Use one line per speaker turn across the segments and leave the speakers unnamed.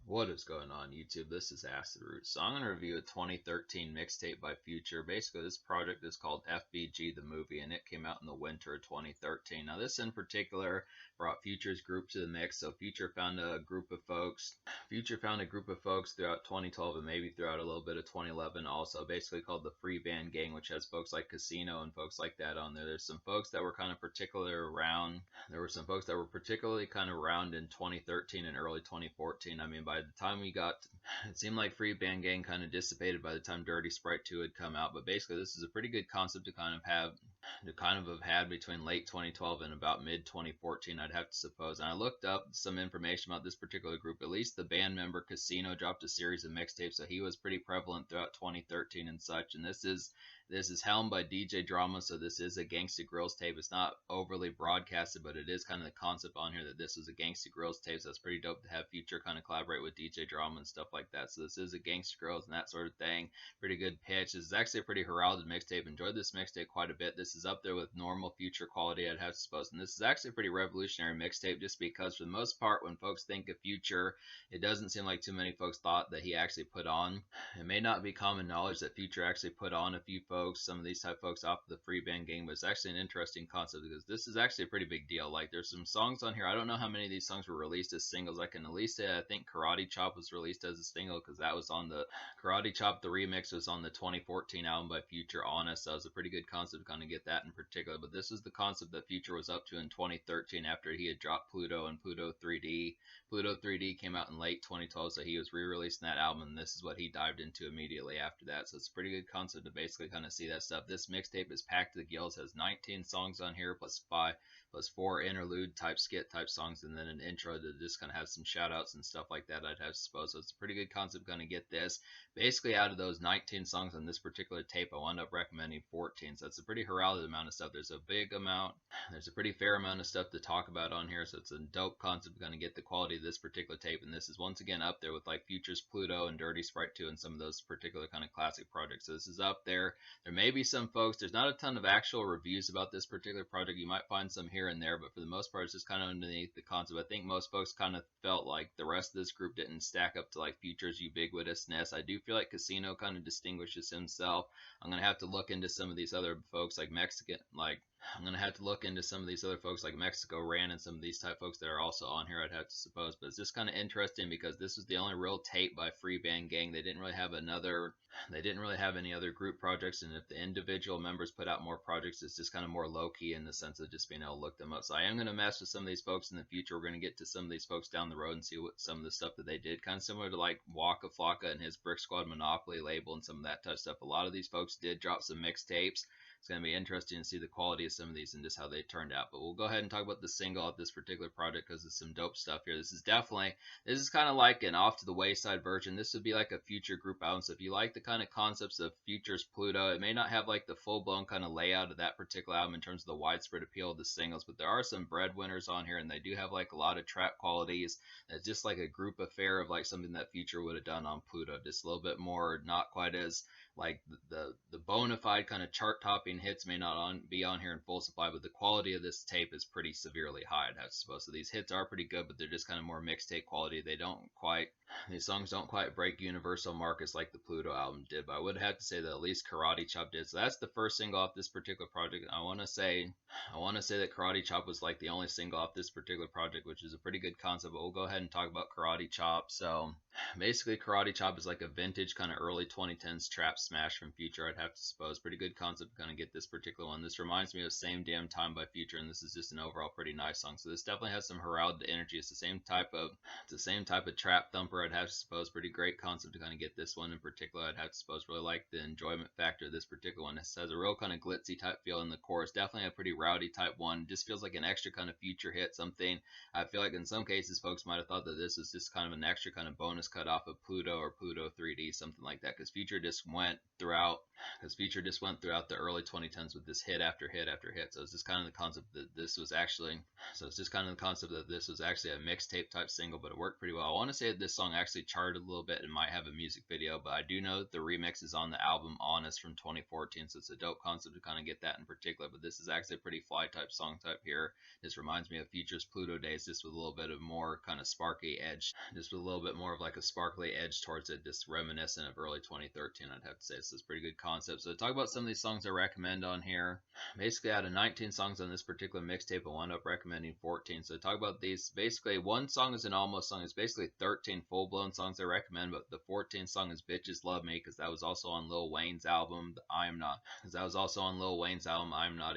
What is going on YouTube? This is Acid Root. So I'm going to review a 2013 mixtape by Future. Basically, this project is called F.B.G. the movie, and it came out in the winter of 2013. Now, this in particular brought Future's group to the mix. So Future found a group of folks. Future found a group of folks throughout 2012 and maybe throughout a little bit of 2011 also, basically called the Free Band Gang, which has folks like Casino and folks like that on there. There's some folks that were kind of particular around. There were some folks that were particularly kind of around in 2013 and early 2014. I mean, by the time we got, it seemed like Free Band Gang kind of dissipated by the time Dirty Sprite 2 had come out. But basically, this is a pretty good concept to kind of have had between late 2012 and about mid 2014, I'd have to suppose. And I looked up some information about this particular group. At least the band member Casino dropped a series of mixtapes, so he was pretty prevalent throughout 2013 and such. And this is helmed by DJ Drama, so this is a Gangsta Grills tape. It's not overly broadcasted, but it is kind of the concept on here that this is a Gangsta Grills tape, so it's pretty dope to have Future kind of collaborate with DJ Drama and stuff like that. So this is a Gangsta Grills and that sort of thing. Pretty good pitch. This is actually a pretty heralded mixtape. Enjoyed this mixtape quite a bit. This is up there with normal Future quality, I'd have to suppose. And this is actually a pretty revolutionary mixtape just because for the most part, when folks think of Future, it doesn't seem like too many folks thought that he actually put on. It may not be common knowledge that Future actually put on a few folks, some of these type folks off the Free Band Gang, but it's actually an interesting concept because this is actually a pretty big deal. Like, there's some songs on here. I don't know how many of these songs were released as singles. I can at least say I think Karate Chop was released as a single because that was on the Karate Chop. The remix was on the 2014 album by Future Honest. So it was a pretty good concept to kind of get that in particular. But this is the concept that Future was up to in 2013 after he had dropped Pluto and Pluto 3D. Pluto 3D came out in late 2012, so he was re-releasing that album, and this is what he dived into immediately after that. So it's a pretty good concept to basically kind of see that stuff. This mixtape is packed to the gills, has 19 songs on here, plus 4 interlude type skit type songs, and then an intro that just kind of has some shout outs and stuff like that, I'd have to suppose. So it's a pretty good concept going to get this. Basically, out of those 19 songs on this particular tape, I wound up recommending 14. So it's a pretty heralded amount of stuff. There's a pretty fair amount of stuff to talk about on here. So it's a dope concept going to get the quality of this particular tape. And this is once again up there with like Future's Pluto and Dirty Sprite 2 and some of those particular kind of classic projects. So this is up there. There may be some folks, there's not a ton of actual reviews about this particular project. You might find some here and there, but for the most part, it's just kind of underneath the concept. I think most folks kind of felt like the rest of this group didn't stack up to like Future's ubiquitousness. I do feel like Casino kind of distinguishes himself. I'm going to have to look into some of these other folks like I'm going to have to look into some of these other folks like Mexico Ran and some of these type folks that are also on here, I'd have to suppose. But it's just kind of interesting because this was the only real tape by Free Band Gang. They didn't really have any other group projects, and if the individual members put out more projects, it's just kind of more low-key in the sense of just being able to look them up. So I am going to mess with some of these folks in the future. We're going to get to some of these folks down the road and see what some of the stuff that they did, kind of similar to like Waka Flocka and his Brick Squad Monopoly label and some of that type of stuff. A lot of these folks did drop some mixtapes. It's going to be interesting to see the quality of some of these and just how they turned out. But we'll go ahead and talk about the single of this particular project because there's some dope stuff here. This is kind of like an off to the wayside version. This would be like a Future group album. So if you like the kind of concepts of Future's Pluto, it may not have like the full blown kind of layout of that particular album in terms of the widespread appeal of the singles, but there are some breadwinners on here and they do have like a lot of trap qualities. It's just like a group affair of like something that Future would have done on Pluto. Just a little bit more, not quite as like the bona fide kind of chart topping hits may not be on here in full supply, but the quality of this tape is pretty severely high, I suppose. So these hits are pretty good, but they're just kind of more mixtape quality. These songs don't quite break universal markets like the Pluto album did, but I would have to say that at least Karate Chop did. So that's the first single off this particular project. I want to say that Karate Chop was like the only single off this particular project, which is a pretty good concept, but we'll go ahead and talk about Karate Chop. So basically Karate Chop is like a vintage kind of early 2010s trap smash from Future, I'd have to suppose. Pretty good concept to kind of get this particular one. This reminds me of Same Damn Time by Future, and this is just an overall pretty nice song. So this definitely has some heralded energy. It's the same type of trap thumper, I'd have to suppose. Pretty great concept to kind of get this one in particular, I'd have to suppose. Really like the enjoyment factor of this particular one. This has a real kind of glitzy type feel in the chorus. Definitely a pretty rowdy type one. Just feels like an extra kind of Future hit, something I feel like in some cases folks might have thought that this was just kind of an extra kind of bonus cut off of Pluto or Pluto 3D, something like that, because Future just went throughout, because Future just went throughout the early 2010s with this hit after hit after hit. So it's just kind of the concept that this was actually, a mixtape type single, but it worked pretty well. I want to say that this song actually charted a little bit and might have a music video, but I do know that the remix is on the album Honest from 2014, so it's a dope concept to kind of get that in particular. But this is actually a pretty fly type song type here. This reminds me of Future's Pluto Days, just with a little bit of more kind of sparky edge, just with a little bit more of like a sparkly edge towards it, just reminiscent of early 2013, I'd have to say. So it's a pretty good concept. So to talk about some of these songs I recommend on here, basically out of 19 songs on this particular mixtape, I wound up recommending 14. So to talk about these, basically one song is an almost song. It's basically 13 full-blown songs I recommend, but the 14th song is Bitches Love Me, because that was also on Lil Wayne's album, I'm Not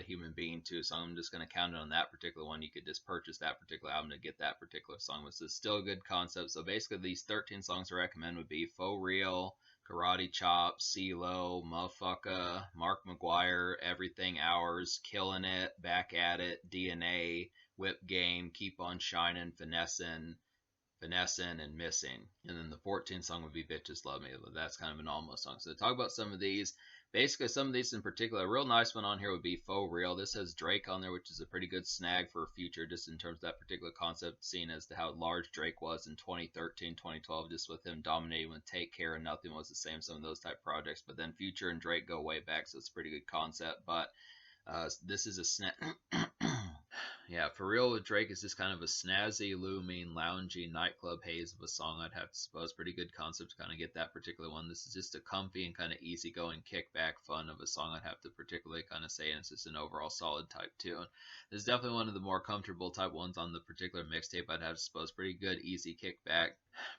a Human Being too. So I'm just going to count it on that particular one. You could just purchase that particular album to get that particular song, which is still a good concept. So basically these 13 songs I recommend would be For Real, Karate Chop, CeeLo, Motherfucker, Mark McGuire, Everything Ours, Killing It, Back at It, DNA, Whip Game, Keep on Shining, Finessing, and Missing. And then the 14th song would be Bitches Love Me. That's kind of an almost song. So to talk about some of these, basically some of these in particular, a real nice one on here would be For Real. This has Drake on there, which is a pretty good snag for Future, just in terms of that particular concept, seen as to how large Drake was in 2013, 2012, just with him dominating with Take Care and Nothing Was the Same, some of those type projects. But then Future and Drake go way back, so it's a pretty good concept. But this is a snag. Yeah, For Real with Drake is just kind of a snazzy, looming, loungy nightclub haze of a song, I'd have to suppose. Pretty good concept to kind of get that particular one. This is just a comfy and kind of easygoing kickback fun of a song, I'd have to particularly kind of say, and it's just an overall solid type tune. This is definitely one of the more comfortable type ones on the particular mixtape, I'd have to suppose. Pretty good, easy kickback.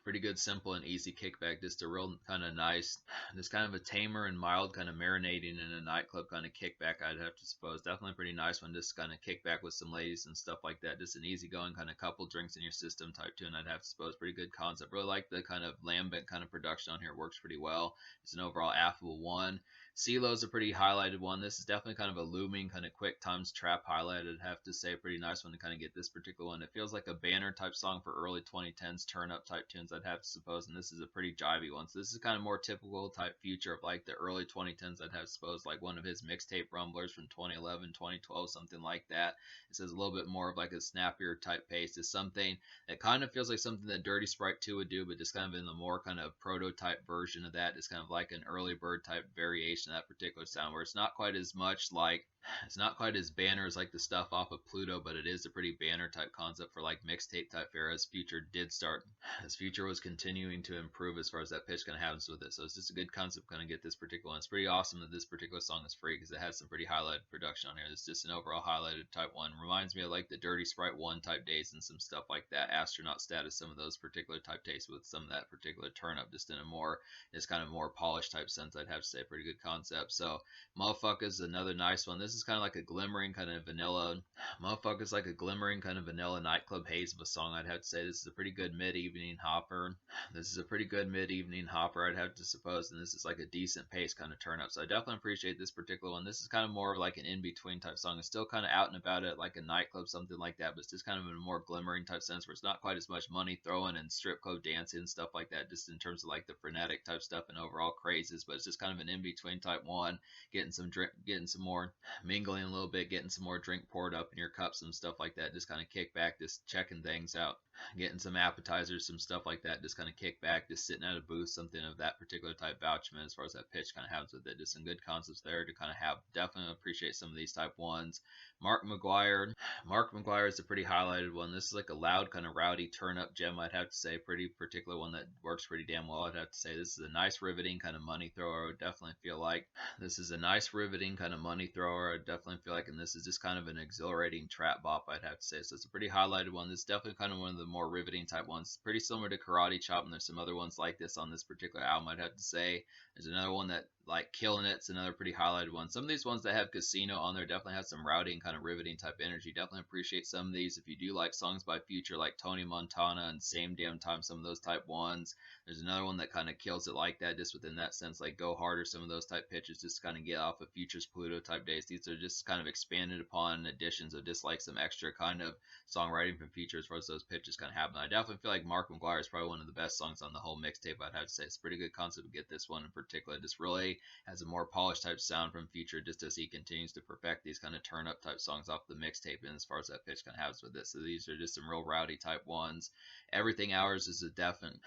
Pretty good, simple and easy kickback. Just a real kind of nice, just kind of a tamer and mild kind of marinating in a nightclub kind of kickback, I'd have to suppose. Definitely a pretty nice one, just kind of kickback with some ladies and stuff like that. Just an easygoing kind of couple drinks in your system type tune, I'd have to suppose. Pretty good concept. Really like the kind of lambent kind of production on here. It works pretty well. It's an overall affable one. CeeLo's a pretty highlighted one. This is definitely kind of a looming, kind of quick times trap highlight, I'd have to say. A pretty nice one to kind of get this particular one. It feels like a banner type song for early 2010s turn up type tunes, I'd have to suppose. And this is a pretty jivey one. So this is kind of more typical type Future of like the early 2010s, I'd have to suppose, like one of his mixtape rumblers from 2011, 2012, something like that. It says a little bit more of like a snappier type pace. It's something that kind of feels like something that Dirty Sprite 2 would do, but just kind of in the more kind of prototype version of that. It's kind of like an early bird type variation of that particular sound, where it's not quite as much like, it's not quite as banner as like the stuff off of Pluto, but it is a pretty banner type concept for like mixtape type era, as Future did start, as Future was continuing to improve as far as that pitch kind of happens with it. So it's just a good concept kind of get this particular one. It's pretty awesome that this particular song is free, because it has some pretty highlighted production on here. It's just an overall highlighted type one. Reminds me of like the Dirty Sprite 1 type days and some stuff like that. Astronaut Status, some of those particular type tastes with some of that particular turn up, just in a more, it's kind of more polished type sense, I'd have to say. Pretty good concept. So Motherfucker's another nice one. This is kind of like a glimmering kind of vanilla. Motherfucker's like a glimmering kind of vanilla nightclub haze of a song, I'd have to say. This is a pretty good mid-evening hopper. I'd have to suppose. And this is like a decent pace kind of turn up. So I definitely appreciate this particular one. This is kind of more of like an in-between type song. It's still kind of out and about at like a nightclub, something like that, but it's just kind of in a more glimmering type sense, where it's not quite as much money throwing and strip club dancing and stuff like that, just in terms of like the frenetic type stuff and overall crazes. But it's just kind of an in-between type one, getting some drink, getting some more, mingling a little bit, getting some more drink poured up in your cups and stuff like that. Just kind of kick back, just checking things out, getting some appetizers, some stuff like that. Just kind of kick back, just sitting at a booth, something of that particular type vouchment as far as that pitch kind of happens with it. Just some good concepts there to kind of have. Definitely appreciate some of these type ones. Mark McGuire is a pretty highlighted one. This is like a loud kind of rowdy turn up gem, I'd have to say. Pretty particular one that works pretty damn well, I'd have to say. This is a nice riveting kind of money thrower. I would definitely feel like this is a nice riveting kind of money thrower. I definitely feel like, and this is just kind of an exhilarating trap bop, I'd have to say. So it's a pretty highlighted one. This is definitely kind of one of the more riveting type ones. Pretty similar to Karate Chop, and there's some other ones like this on this particular album, I'd have to say. There's another one that like Killing It's another pretty highlighted one. Some of these ones that have Casino on there definitely have some rowdy and kind of riveting type energy. Definitely appreciate some of these. If you do like songs by Future like Tony Montana and Same Damn Time, some of those type ones. There's another one that kind of kills it like that, just within that sense, like Go Harder, some of those type pitches, just to kind of get off of Future's Pluto type days. These are just kind of expanded upon additions of just like some extra kind of songwriting from Future as far as those pitches kind of happen. I definitely feel like Mark McGuire is probably one of the best songs on the whole mixtape, I'd have to say. It's a pretty good concept to get this one in particular. Just really definitely has a more polished type sound from Future, just as he continues to perfect these kind of turn up type songs off the mixtape. And as far as that pitch kind of has with it, so these are just some real rowdy type ones. Everything Hours is a definite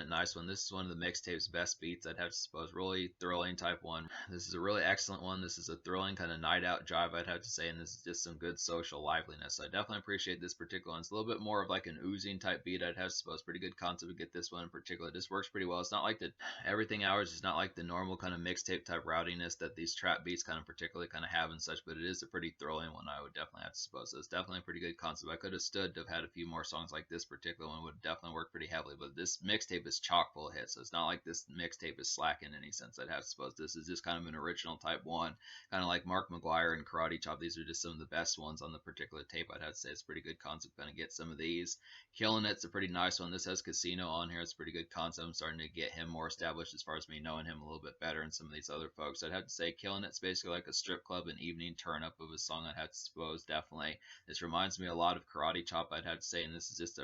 nice one. This is one of the mixtape's best beats, I'd have to suppose. Really thrilling type one. This is a really excellent one. This is a thrilling kind of night out jive, I'd have to say, and this is just some good social liveliness. So I definitely appreciate this particular one. It's a little bit more of like an oozing type beat, I'd have to suppose. Pretty good concept to get this one in particular. This works pretty well. It's not like the Everything Hours is not like the normal kind of mixtape type rowdiness that these trap beats kind of particularly kind of have and such, but it is a pretty thrilling one, I would definitely have to suppose. So it's definitely a pretty good concept. I could have stood to have had a few more songs like this particular one, would definitely work pretty heavily, but this mixtape is chock full of hits, so it's not like this mixtape is slack in any sense, I'd have to suppose. This is just kind of an original type one, kind of like Mark McGuire and Karate Chop. These are just some of the best ones on the particular tape, I'd have to say. It's a pretty good concept, kind of get some of these. Killing It's a pretty nice one. This has Casino on here. It's a pretty good concept. I'm starting to get him more established as far as me knowing him a little bit better and some of these other folks. I'd have to say Killing It's basically like a strip club and evening turn up of a song, I'd have to suppose, definitely. This reminds me a lot of Karate Chop, I'd have to say, and this is just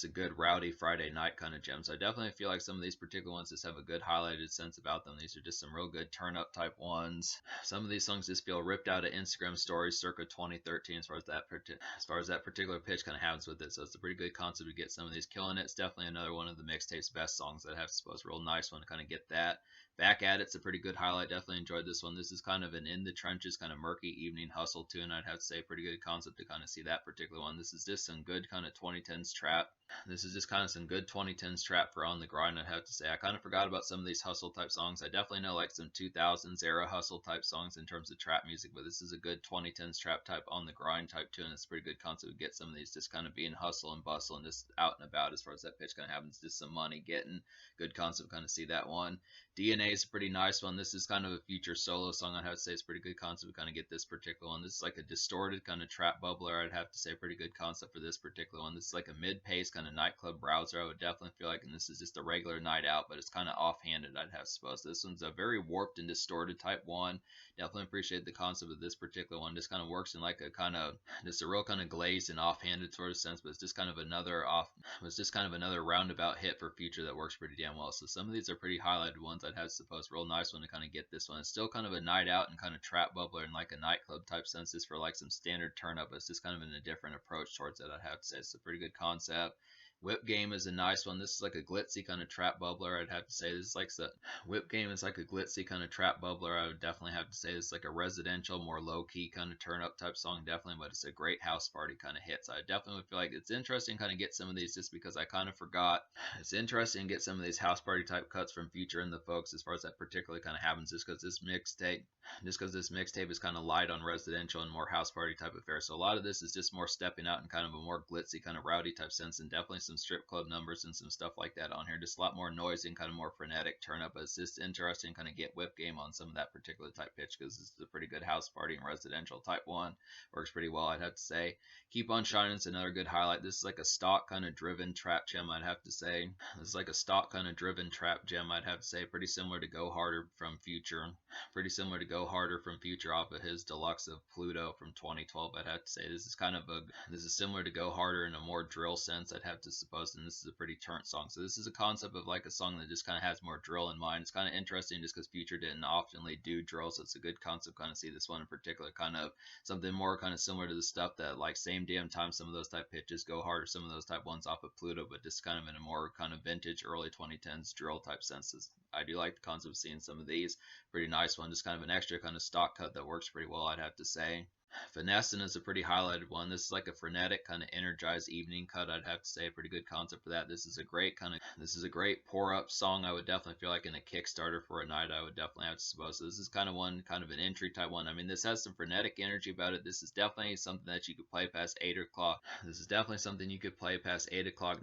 a good rowdy Friday night kind of gem. So I definitely feel like some of these particular ones just have a good highlighted sense about them. These are just some real good turn up type ones. Some of these songs just feel ripped out of Instagram stories circa 2013 as far as that particular pitch kind of happens with it. So it's a pretty good concept to get some of these. Killing It's definitely another one of the mixtape's best songs, that I have to suppose. Real nice one to kind of get that. Back at It's a pretty good highlight. Definitely enjoyed this one. This is kind of an in the trenches kind of murky evening hustle tune, I'd have to say. Pretty good concept to kind of see that particular one. This is just some good kind of 2010s trap. This is just kind of some good 2010s trap for on the grind, I'd have to say. I kind of forgot about some of these hustle type songs. I definitely know like some 2000s era hustle type songs in terms of trap music, but this is a good 2010s trap type on the grind type tune. It's a pretty good concept to get some of these just kind of being hustle and bustle and just out and about as far as that pitch kind of happens. Just some money getting. Good concept, kind of see that one. DNA is a pretty nice one. This is kind of a Future solo song, I'd have to say. It's a pretty good concept to kind of get this particular one. This is like a distorted kind of trap bubbler, I'd have to say. Pretty good concept for this particular one. This is like a mid-pace kind of nightclub browser, I would definitely feel like, and this is just a regular night out, but it's kind of offhanded, I'd have to suppose. This one's a very warped and distorted type one. Definitely appreciate the concept of this particular one. Just kind of works in like a kind of, just a real kind of glazed and offhanded sort of sense, but it's just kind of another roundabout hit for Future that works pretty damn well. So some of these are pretty highlighted ones, I'd have to suppose. Real nice one to kind of get this one. It's still kind of a night out and kind of trap bubbler and like a nightclub type sense, just for like some standard turn up, but it's just kind of in a different approach towards it, I'd have to say. It's a pretty good concept. Whip Game is a nice one. This is like a glitzy kind of trap bubbler, I'd have to say. This is like Whip Game is like a glitzy kind of trap bubbler, I would definitely have to say. It's like a residential, more low-key kind of turn-up type song, definitely, but it's a great house party kind of hit. So I definitely would feel like it's interesting kind of get some of these, just because I kind of forgot. It's interesting to get some of these house party type cuts from Future and the folks as far as that particularly kind of happens, just because this mixtape is kind of light on residential and more house party type affair. So a lot of this is just more stepping out in kind of a more glitzy, kind of rowdy type sense, and definitely some strip club numbers and some stuff like that on here. Just a lot more noisy and kind of more frenetic turn up. But it's just interesting kind of get Whip Game on some of that particular type pitch, because this is a pretty good house party and residential type one. Works pretty well, I'd have to say. Keep on Shining is another good highlight. This is like a stock kind of driven trap gem, I'd have to say. This is like a stock kind of driven trap gem, I'd have to say. Pretty similar to Go Harder from Future. Off of his deluxe of Pluto from 2012, I'd have to say. This is similar to Go Harder in a more drill sense, I'd have to suppose, and this is a pretty turnt song. So this is a concept of like a song that just kind of has more drill in mind. It's kind of interesting just because Future didn't oftenly do drill, so it's a good concept kind of see this one in particular, kind of something more kind of similar to the stuff that like Same Damn Time, some of those type pitches, Go Harder, some of those type ones off of Pluto, but just kind of in a more kind of vintage early 2010s drill type senses. I do like the concept of seeing some of these. Pretty nice one, just kind of an extra kind of stock cut that works pretty well, I'd have to say. Finessing is a pretty highlighted one. This is like a frenetic kind of energized evening cut, I'd have to say. A pretty good concept for that. This is a great pour up song. I would definitely feel like in a Kickstarter for a night, I would definitely have to suppose. So this is kind of an entry type one. I mean, this has some frenetic energy about it. This is definitely something that you could play past 8 o'clock.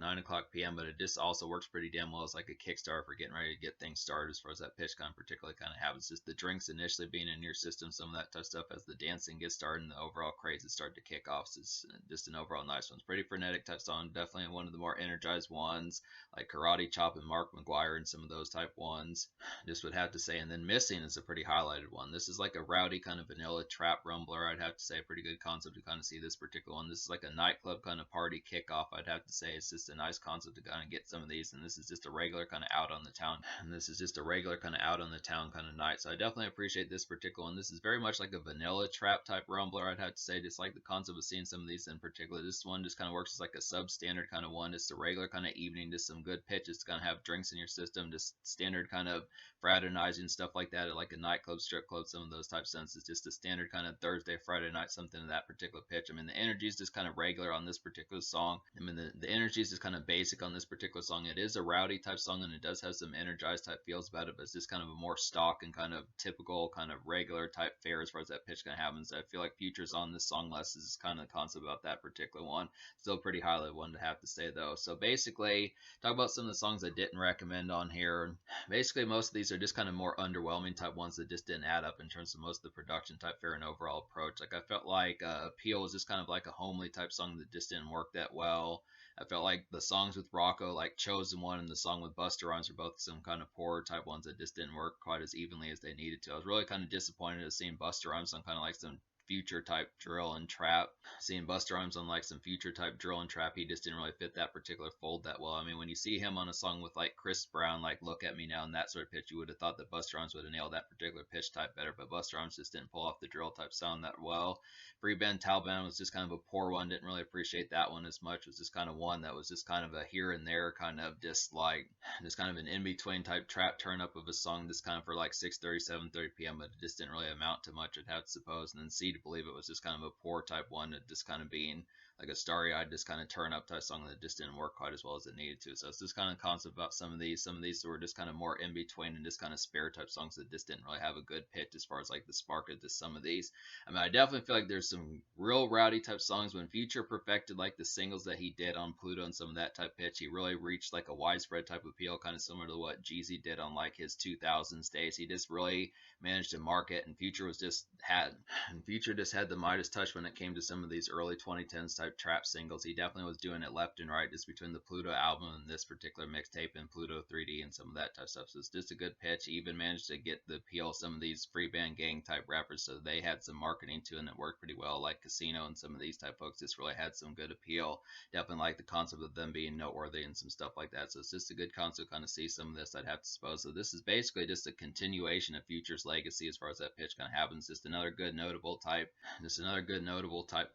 9 o'clock p.m., but it just also works pretty damn well as like a Kickstarter for getting ready to get things started as far as that pitch kind of particularly kind of happens. Just the drinks initially being in your system, some of that type of stuff as the dancing gets started, and the overall craze started to kick off. So it's just an overall nice one. It's pretty frenetic type song, definitely one of the more energized ones, like Karate Chop and Mark McGuire and some of those type ones. Just would have to say, and then Missing is a pretty highlighted one. This is like a rowdy kind of vanilla trap rumbler. I'd have to say, a pretty good concept to kind of see this particular one. This is like a nightclub kind of party kickoff. I'd have to say it's just a nice concept to kind of get some of these. And this is just a regular kind of out on the town. And this is just a regular kind of out on the town kind of night. So I definitely appreciate this particular one. This is very much like a vanilla trap type rumbler. I'd have to say, just like the concept of seeing some of these in particular. This one just kind of works as like a substandard kind of one. Just a regular kind of evening, just some good pitches to kind of have drinks in your system, just standard kind of fraternizing stuff like that at like a nightclub, strip club, some of those type senses. Just a standard kind of Thursday, Friday night, something in that particular pitch. I mean, the energy is just kind of regular on this particular song. I mean, the energy is just kind of basic on this particular song. It is a rowdy type song, and it does have some energized type feels about it, but it's just kind of a more stock and kind of typical kind of regular type fare as far as that pitch kind of happens. I feel like Future's on this song less is kind of the concept about that particular one. Still pretty highly one to have to say though. So basically, talk about some of the songs I didn't recommend on here. Basically, most of these are just kind of more underwhelming type ones that just didn't add up in terms of most of the production type fare and overall approach. Like I felt like Appeal was just kind of like a homely type song that just didn't work that well. I felt like the songs with Rocco, like Chosen One and the song with Busta Rhymes, were both some kind of poorer type ones that just didn't work quite as evenly as they needed to. I was really kind of disappointed at seeing Busta Rhymes on kind of like some Future type drill and trap. Seeing Busta Rhymes on like some Future type drill and trap, he just didn't really fit that particular fold that well. I mean, when you see him on a song with like Chris Brown, like Look at Me Now and that sort of pitch, you would have thought that Busta Rhymes would have nailed that particular pitch type better, but Busta Rhymes just didn't pull off the drill type sound that well. Free Ben Talban was just kind of a poor one. Didn't really appreciate that one as much. It was just kind of one that was just kind of a here and there kind of just like just kind of an in-between type trap turn up of a song just kind of for like 6:30, 7:30 p.m. But it just didn't really amount to much, I'd have to suppose. And then C to Believe It was just kind of a poor type one, that just kind of being like a starry-eyed, just kind of turn up type song that just didn't work quite as well as it needed to. So it's this kind of concept about some of these. Some of these were just kind of more in between and just kind of spare type songs that just didn't really have a good pitch as far as like the spark of just some of these. I mean, I definitely feel like there's some real rowdy type songs when Future perfected like the singles that he did on Pluto and some of that type pitch. He really reached like a widespread type appeal, kind of similar to what Jeezy did on like his 2000s days. He just really managed to market, and Future just had the Midas touch when it came to some of these early 2010s type trap singles. He definitely was doing it left and right, just between the Pluto album and this particular mixtape and Pluto 3D and some of that type of stuff. So it's just a good pitch. He even managed to get the appeal of some of these free band gang type rappers, so they had some marketing too, and it worked pretty well. Like Casino and some of these type folks just really had some good appeal. Definitely like the concept of them being noteworthy and some stuff like that. So it's just a good concept to kind of see some of this, I'd have to suppose. So this is basically just a continuation of Future's legacy as far as that pitch kind of happens. Just another good notable type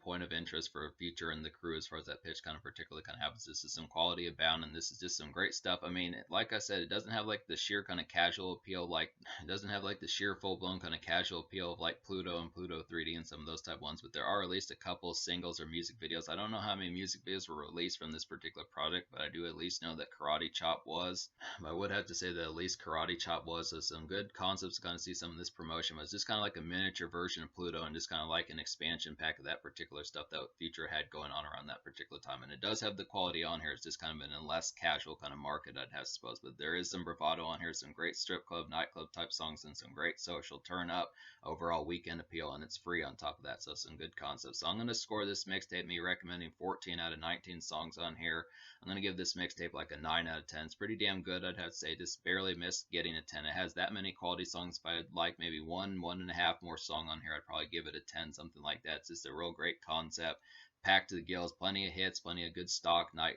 point of interest for Future and the crew as far as that pitch kind of particularly kind of happens. This is some quality abound, and this is just some great stuff. I mean, like I said, it doesn't have like the sheer kind of casual appeal, like it doesn't have like the sheer full-blown kind of casual appeal of like Pluto and Pluto 3D and some of those type ones, but there are at least a couple singles or music videos. I don't know how many music videos were released from this particular project, but I do at least know that Karate Chop was. I would have to say that at least Karate Chop was. So some good concepts to kind of see some of this promotion. But it's just kind of like a miniature version of Pluto and just kind of like an expansion pack of that particular stuff that Future had going on around that particular time. And it does have the quality on here. It's just kind of in a less casual kind of market, I'd have to suppose. But there is some bravado on here, some great strip club, nightclub type songs, and some great social turn up, overall weekend appeal, and it's free on top of that. So some good concepts. So I'm going to score this mixtape, me recommending 14 out of 19 songs on here. I'm going to give this mixtape like a 9 out of 10. It's pretty damn good, I'd have to say. Just barely missed getting a 10. It has that many quality songs. If I had like maybe one and a half more song on here, I'd probably give it a 10, something like that. It's just a real great concept. Packed to the gills, plenty of hits, plenty of good stock night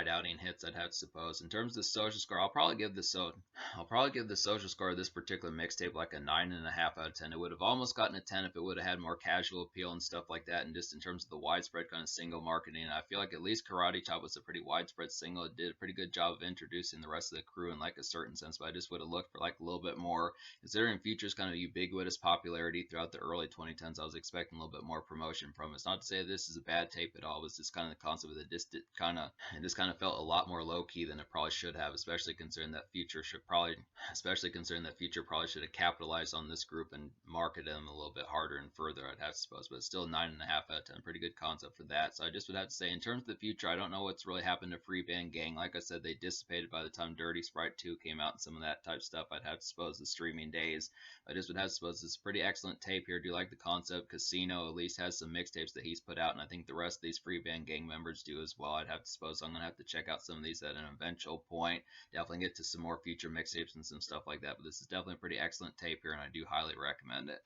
outing hits, I'd have to suppose. In terms of the social score, I'll probably give the social score of this particular mixtape like a 9.5 out of 10. It would have almost gotten a 10 if it would have had more casual appeal and stuff like that, and just in terms of the widespread kind of single marketing. I feel like at least Karate Chop was a pretty widespread single. It did a pretty good job of introducing the rest of the crew in like a certain sense, but I just would have looked for like a little bit more. Considering Future's kind of ubiquitous popularity throughout the early 2010s, I was expecting a little bit more promotion from it. It's not to say this is a bad tape at all. It was just kind of the concept of it just kind of felt a lot more low key than it probably should have, especially considering that Future probably should have capitalized on this group and marketed them a little bit harder and further, I'd have to suppose. But it's still 9.5 out of 10. Pretty good concept for that. So I just would have to say, in terms of the future, I don't know what's really happened to Free Band Gang. Like I said, they dissipated by the time Dirty Sprite 2 came out and some of that type stuff. I'd have to suppose the streaming days. I just would have to suppose it's a pretty excellent tape here. Do you like the concept? Casino at least has some mixtapes that he's put out, and I think the rest of these Free Band Gang members do as well. I'd have to suppose I'm going to have to check out some of these at an eventual point. Definitely get to some more future mixtapes and some stuff like that. But this is definitely a pretty excellent tape here, and I do highly recommend it.